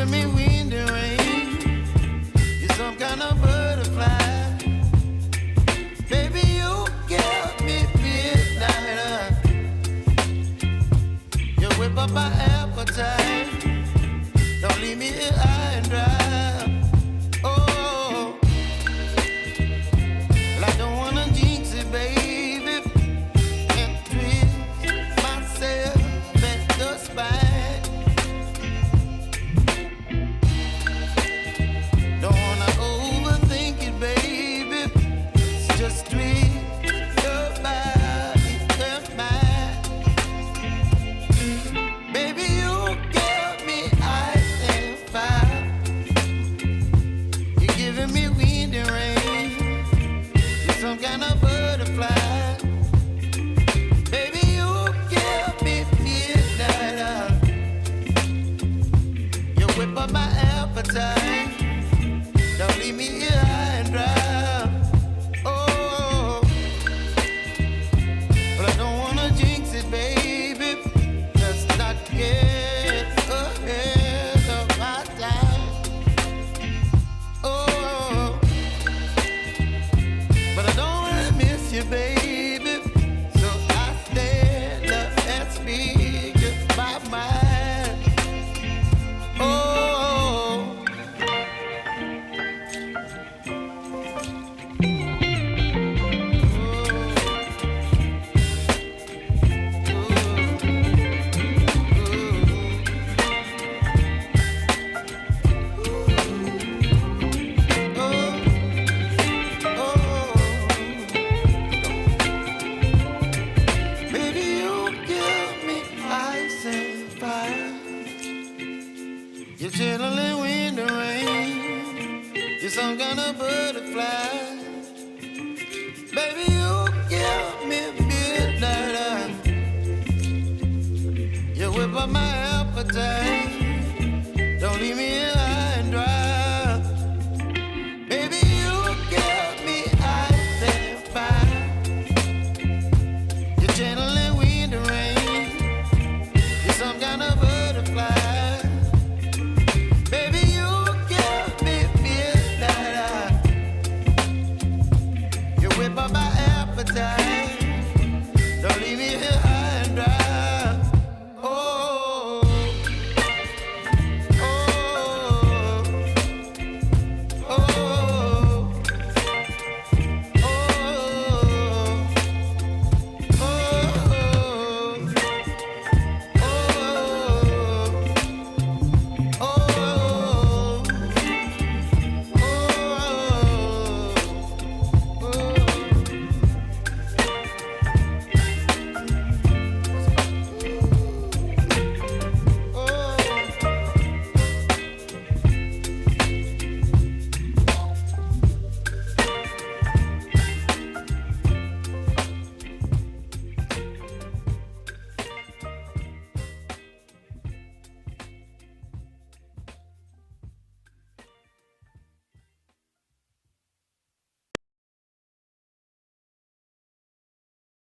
giving me wind and rain. You're some kind of butterfly. Baby, you give me midnight. You whip up my appetite. Don't leave me here high and dry. Oh, well, I don't wanna jinx it, baby, and twist myself at the spine. Don't wanna overthink it, baby. It's just twist your body and mine. Baby, you give me ice and fire. You're giving me wind and rain. You're some kind of butterfly. Baby, you give me midnight. You whip up my appetite. Don't leave me here high and dry. Oh, but I don't wanna jinx it, baby. Just not get ahead of my time. Oh, but I don't wanna miss you, baby. So I stand up and speak my mind. Oh. Baby, you give me ice and fire. You're chilling wind and rain. You're some kind of butterfly. Baby, you give me midnight. You whip up my appetite. Don't leave me